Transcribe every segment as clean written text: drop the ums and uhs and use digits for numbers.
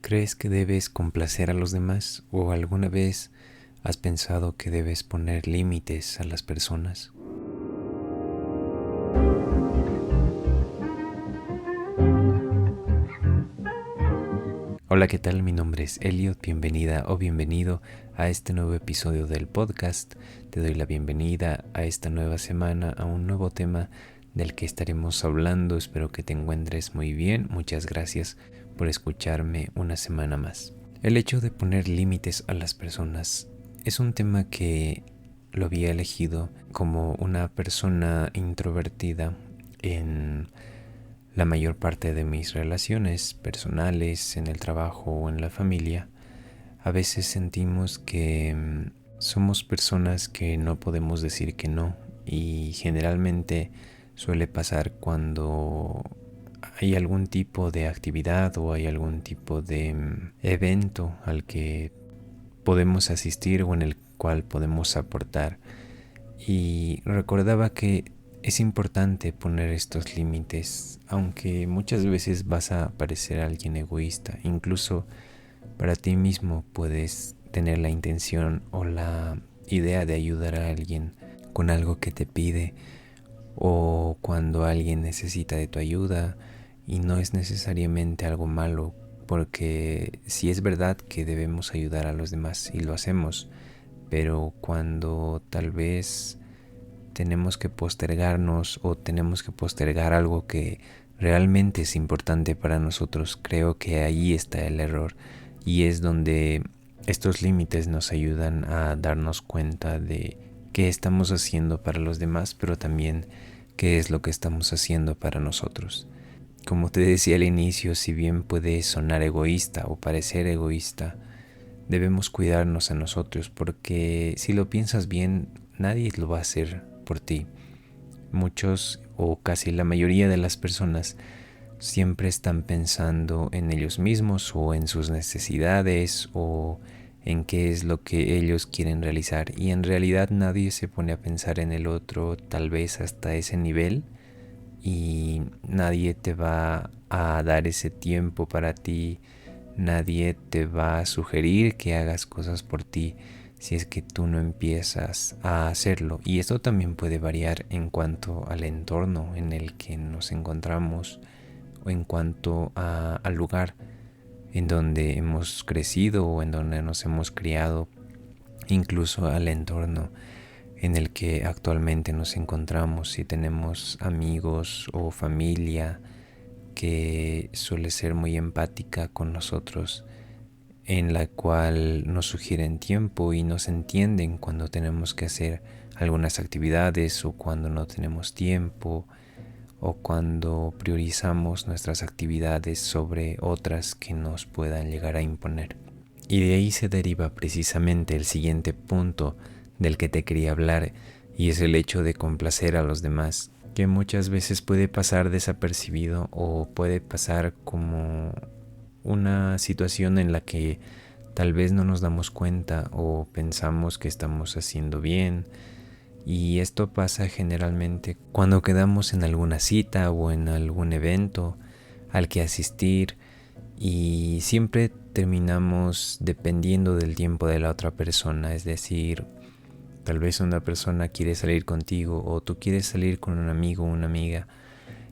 ¿Crees que debes complacer a los demás o alguna vez has pensado que debes poner límites a las personas? Hola, ¿qué tal? Mi nombre es Elliot, bienvenida o bienvenido a este nuevo episodio del podcast. Te doy la bienvenida a esta nueva semana, a un nuevo tema del que estaremos hablando. Espero que te encuentres muy bien. Muchas gracias por escucharme una semana más. El hecho de poner límites a las personas es un tema que lo había elegido como una persona introvertida en la mayor parte de mis relaciones personales, en el trabajo o en la familia. A veces sentimos que somos personas que no podemos decir que no, y generalmente suele pasar cuando hay algún tipo de actividad o hay algún tipo de evento al que podemos asistir o en el cual podemos aportar. Y recordaba que es importante poner estos límites, aunque muchas veces vas a parecer alguien egoísta. Incluso para ti mismo puedes tener la intención o la idea de ayudar a alguien con algo que te pide, o cuando alguien necesita de tu ayuda, y no es necesariamente algo malo, porque sí es verdad que debemos ayudar a los demás y lo hacemos, pero cuando tal vez tenemos que postergarnos o tenemos que postergar algo que realmente es importante para nosotros, creo que ahí está el error, y es donde estos límites nos ayudan a darnos cuenta de qué estamos haciendo para los demás, pero también qué es lo que estamos haciendo para nosotros. Como te decía al inicio, si bien puede sonar egoísta o parecer egoísta, debemos cuidarnos a nosotros, porque si lo piensas bien, nadie lo va a hacer por ti. Muchos o casi la mayoría de las personas siempre están pensando en ellos mismos o en sus necesidades o en qué es lo que ellos quieren realizar, y en realidad nadie se pone a pensar en el otro, tal vez hasta ese nivel, y nadie te va a dar ese tiempo para ti. Nadie te va a sugerir que hagas cosas por ti si es que tú no empiezas a hacerlo. Y esto también puede variar en cuanto al entorno en el que nos encontramos, o en cuanto al lugar en donde hemos crecido o en donde nos hemos criado, incluso al entorno en el que actualmente nos encontramos. Si tenemos amigos o familia que suele ser muy empática con nosotros, en la cual nos sugieren tiempo y nos entienden cuando tenemos que hacer algunas actividades o cuando no tenemos tiempo, o cuando priorizamos nuestras actividades sobre otras que nos puedan llegar a imponer. Y de ahí se deriva precisamente el siguiente punto del que te quería hablar, y es el hecho de complacer a los demás, que muchas veces puede pasar desapercibido o puede pasar como una situación en la que tal vez no nos damos cuenta o pensamos que estamos haciendo bien. Y esto pasa generalmente cuando quedamos en alguna cita o en algún evento al que asistir, y siempre terminamos dependiendo del tiempo de la otra persona. Es decir, tal vez una persona quiere salir contigo o tú quieres salir con un amigo o una amiga,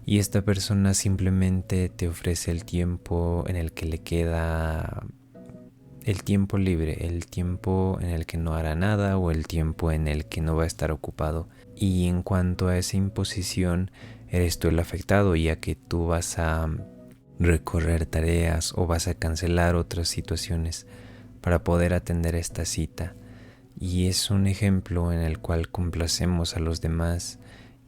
y esta persona simplemente te ofrece el tiempo en el que le queda, el tiempo libre, el tiempo en el que no hará nada o el tiempo en el que no va a estar ocupado. Y en cuanto a esa imposición, eres tú el afectado, ya que tú vas a recorrer tareas o vas a cancelar otras situaciones para poder atender esta cita. Y es un ejemplo en el cual complacemos a los demás,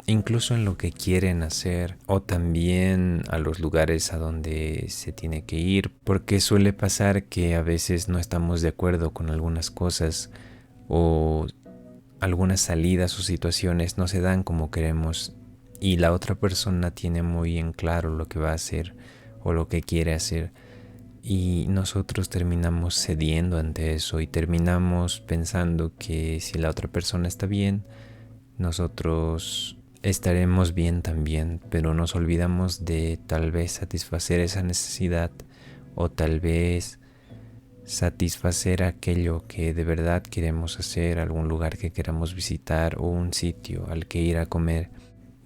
incluso en lo que quieren hacer, o también a los lugares a donde se tiene que ir, porque suele pasar que a veces no estamos de acuerdo con algunas cosas, o algunas salidas o situaciones no se dan como queremos, y la otra persona tiene muy en claro lo que va a hacer o lo que quiere hacer, y nosotros terminamos cediendo ante eso y terminamos pensando que si la otra persona está bien, nosotros estaremos bien también, pero nos olvidamos de tal vez satisfacer esa necesidad o tal vez satisfacer aquello que de verdad queremos hacer, algún lugar que queramos visitar o un sitio al que ir a comer.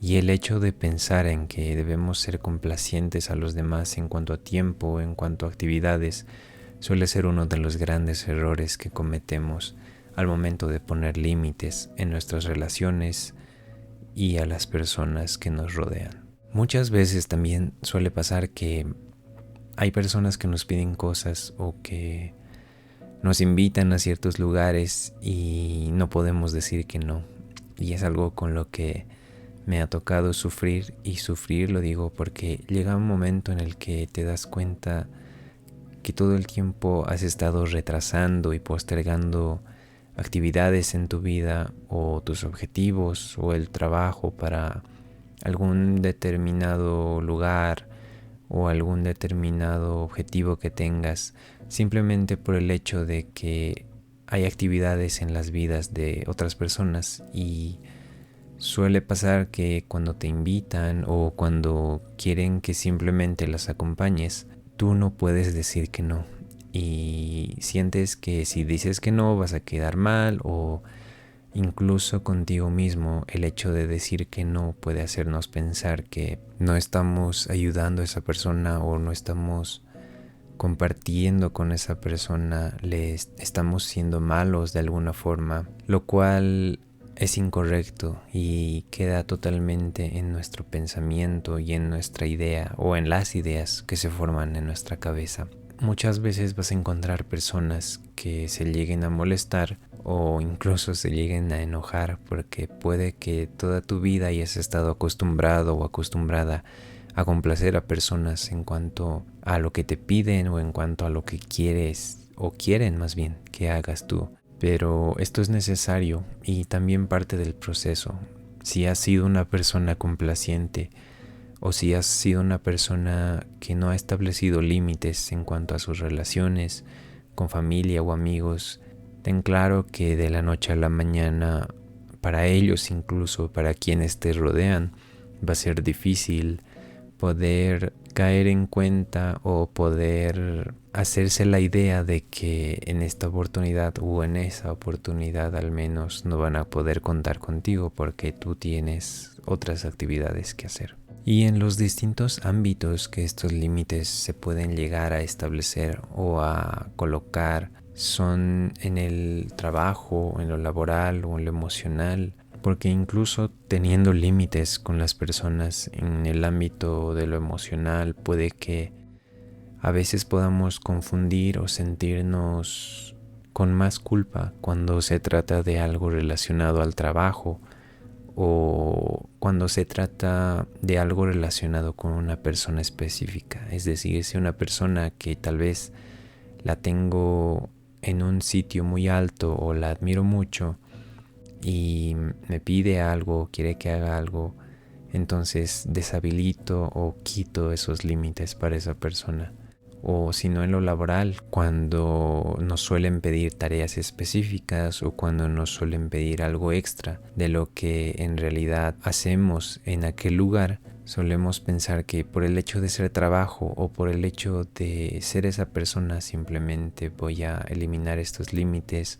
Y el hecho de pensar en que debemos ser complacientes a los demás en cuanto a tiempo, en cuanto a actividades, suele ser uno de los grandes errores que cometemos al momento de poner límites en nuestras relaciones y a las personas que nos rodean. Muchas veces también suele pasar que hay personas que nos piden cosas o que nos invitan a ciertos lugares y no podemos decir que no. Y es algo con lo que me ha tocado sufrir, y sufrir lo digo porque llega un momento en el que te das cuenta que todo el tiempo has estado retrasando y postergando actividades en tu vida o tus objetivos o el trabajo para algún determinado lugar o algún determinado objetivo que tengas, simplemente por el hecho de que hay actividades en las vidas de otras personas. Y suele pasar que cuando te invitan o cuando quieren que simplemente las acompañes, tú no puedes decir que no. Y sientes que si dices que no vas a quedar mal, o incluso contigo mismo el hecho de decir que no puede hacernos pensar que no estamos ayudando a esa persona o no estamos compartiendo con esa persona, le estamos siendo malos de alguna forma, lo cual es incorrecto y queda totalmente en nuestro pensamiento y en nuestra idea o en las ideas que se forman en nuestra cabeza. Muchas veces vas a encontrar personas que se lleguen a molestar o incluso se lleguen a enojar porque puede que toda tu vida hayas estado acostumbrado o acostumbrada a complacer a personas en cuanto a lo que te piden o en cuanto a lo que quieres o quieren más bien que hagas tú. Pero esto es necesario y también parte del proceso. Si has sido una persona complaciente o si has sido una persona que no ha establecido límites en cuanto a sus relaciones con familia o amigos, ten claro que de la noche a la mañana, para ellos, incluso para quienes te rodean, va a ser difícil poder caer en cuenta o poder hacerse la idea de que en esta oportunidad o en esa oportunidad al menos no van a poder contar contigo porque tú tienes otras actividades que hacer. Y en los distintos ámbitos que estos límites se pueden llegar a establecer o a colocar son en el trabajo, en lo laboral o en lo emocional, porque incluso teniendo límites con las personas en el ámbito de lo emocional puede que a veces podamos confundir o sentirnos con más culpa cuando se trata de algo relacionado al trabajo o cuando se trata de algo relacionado con una persona específica. Es decir, si una persona que tal vez la tengo en un sitio muy alto o la admiro mucho y me pide algo, quiere que haga algo, entonces deshabilito o quito esos límites para esa persona. O si no en lo laboral, cuando nos suelen pedir tareas específicas o cuando nos suelen pedir algo extra de lo que en realidad hacemos en aquel lugar, solemos pensar que por el hecho de ser trabajo o por el hecho de ser esa persona simplemente voy a eliminar estos límites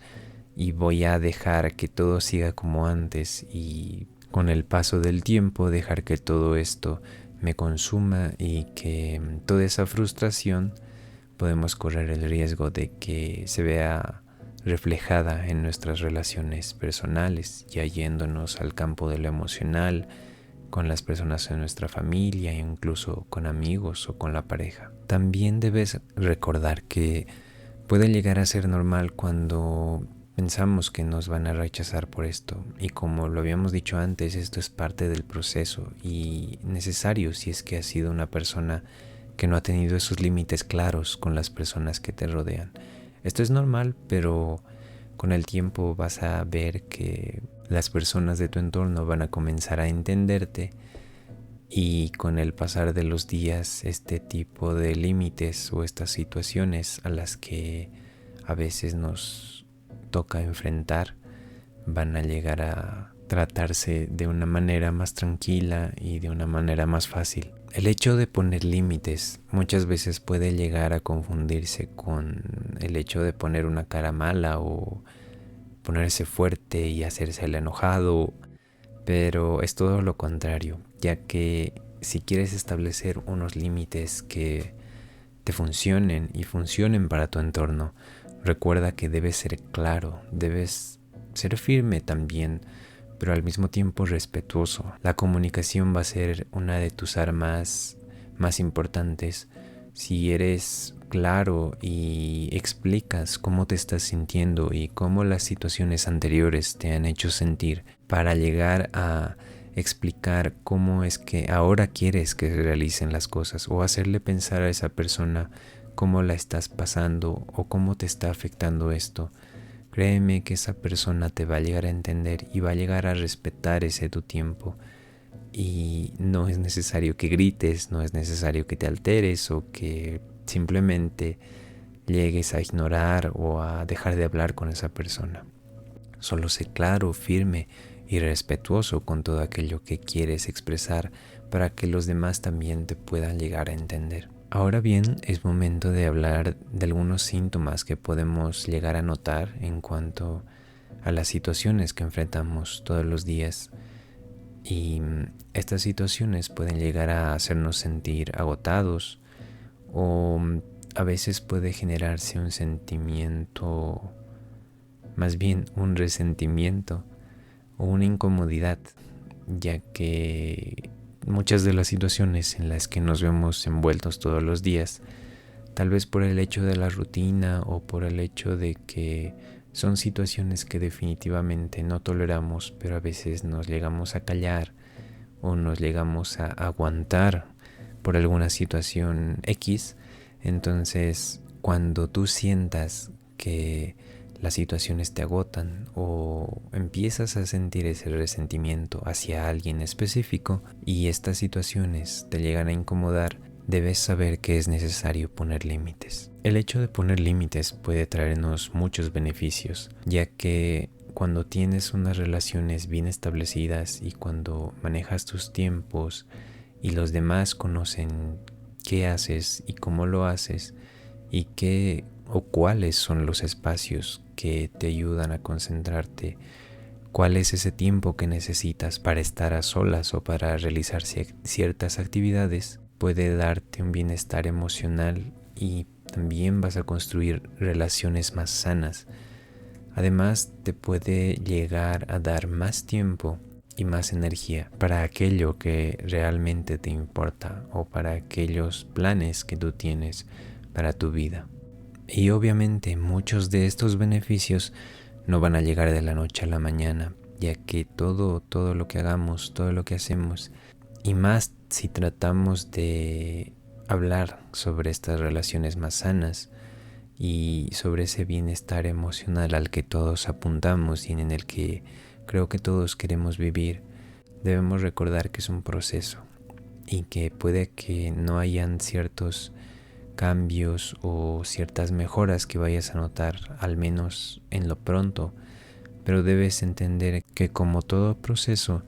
y voy a dejar que todo siga como antes, y con el paso del tiempo dejar que todo esto me consuma y que toda esa frustración podemos correr el riesgo de que se vea reflejada en nuestras relaciones personales, ya yéndonos al campo de lo emocional, con las personas en nuestra familia, incluso con amigos o con la pareja. También debes recordar que puede llegar a ser normal cuando pensamos que nos van a rechazar por esto, y como lo habíamos dicho antes, esto es parte del proceso y necesario si es que has sido una persona que no ha tenido esos límites claros con las personas que te rodean. Esto es normal, pero con el tiempo vas a ver que las personas de tu entorno van a comenzar a entenderte, y con el pasar de los días este tipo de límites o estas situaciones a las que a veces nos toca enfrentar van a llegar a tratarse de una manera más tranquila y de una manera más fácil. El hecho de poner límites muchas veces puede llegar a confundirse con el hecho de poner una cara mala o ponerse fuerte y hacerse el enojado, pero es todo lo contrario, ya que si quieres establecer unos límites que te funcionen y funcionen para tu entorno, recuerda que debes ser claro, debes ser firme también, pero al mismo tiempo respetuoso. La comunicación va a ser una de tus armas más importantes. Si eres claro y explicas cómo te estás sintiendo y cómo las situaciones anteriores te han hecho sentir, para llegar a explicar cómo es que ahora quieres que se realicen las cosas, o hacerle pensar a esa persona cómo la estás pasando o cómo te está afectando esto, créeme que esa persona te va a llegar a entender y va a llegar a respetar ese tu tiempo. Y no es necesario que grites, no es necesario que te alteres o que simplemente llegues a ignorar o a dejar de hablar con esa persona. Solo sé claro, firme y respetuoso con todo aquello que quieres expresar para que los demás también te puedan llegar a entender. Ahora bien, es momento de hablar de algunos síntomas que podemos llegar a notar en cuanto a las situaciones que enfrentamos todos los días. Y estas situaciones pueden llegar a hacernos sentir agotados, o a veces puede generarse un sentimiento, más bien un resentimiento o una incomodidad, ya que muchas de las situaciones en las que nos vemos envueltos todos los días, tal vez por el hecho de la rutina o por el hecho de que son situaciones que definitivamente no toleramos, pero a veces nos llegamos a callar o nos llegamos a aguantar por alguna situación X. Entonces, cuando tú sientas que las situaciones te agotan o empiezas a sentir ese resentimiento hacia alguien específico y estas situaciones te llegan a incomodar, debes saber que es necesario poner límites. El hecho de poner límites puede traernos muchos beneficios, ya que cuando tienes unas relaciones bien establecidas y cuando manejas tus tiempos y los demás conocen qué haces y cómo lo haces y qué o cuáles son los espacios que te ayudan a concentrarte, cuál es ese tiempo que necesitas para estar a solas o para realizar ciertas actividades, puede darte un bienestar emocional y también vas a construir relaciones más sanas. Además, te puede llegar a dar más tiempo y más energía para aquello que realmente te importa o para aquellos planes que tú tienes para tu vida. Y obviamente muchos de estos beneficios no van a llegar de la noche a la mañana, ya que todo lo que hagamos, todo lo que hacemos, y más si tratamos de hablar sobre estas relaciones más sanas y sobre ese bienestar emocional al que todos apuntamos y en el que creo que todos queremos vivir, debemos recordar que es un proceso y que puede que no hayan ciertos cambios o ciertas mejoras que vayas a notar, al menos en lo pronto, pero debes entender que como todo proceso,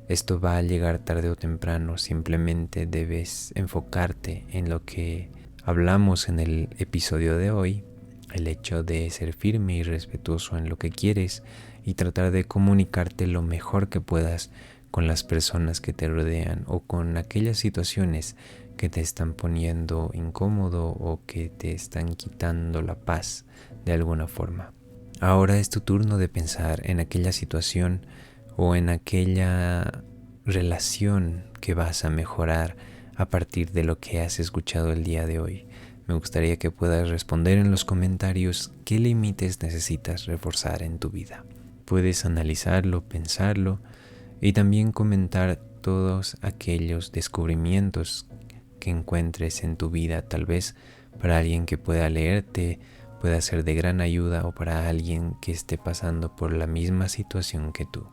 esto va a llegar tarde o temprano. Simplemente debes enfocarte en lo que hablamos en el episodio de hoy, el hecho de ser firme y respetuoso en lo que quieres y tratar de comunicarte lo mejor que puedas con las personas que te rodean o con aquellas situaciones que te están poniendo incómodo o que te están quitando la paz de alguna forma. Ahora es tu turno de pensar en aquella situación o en aquella relación que vas a mejorar a partir de lo que has escuchado el día de hoy. Me gustaría que puedas responder en los comentarios qué límites necesitas reforzar en tu vida. Puedes analizarlo, pensarlo y también comentar todos aquellos descubrimientos que encuentres en tu vida, tal vez para alguien que pueda leerte, pueda ser de gran ayuda o para alguien que esté pasando por la misma situación que tú.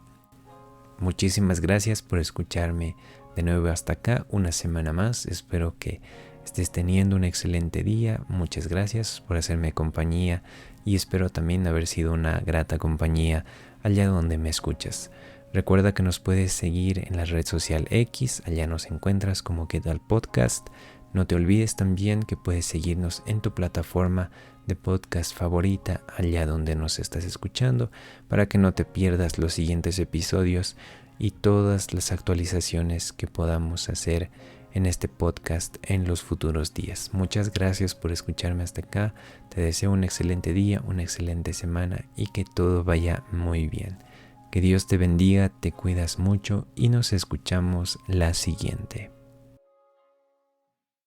Muchísimas gracias por escucharme de nuevo hasta acá, una semana más. Espero que estés teniendo un excelente día. Muchas gracias por hacerme compañía y espero también haber sido una grata compañía allá donde me escuchas. Recuerda que nos puedes seguir en la red social X, allá nos encuentras como ¿Qué tal podcast? No te olvides también que puedes seguirnos en tu plataforma de podcast favorita, allá donde nos estás escuchando, para que no te pierdas los siguientes episodios y todas las actualizaciones que podamos hacer en este podcast en los futuros días. Muchas gracias por escucharme hasta acá. Te deseo un excelente día, una excelente semana y que todo vaya muy bien. Que Dios te bendiga, te cuidas mucho y nos escuchamos la siguiente.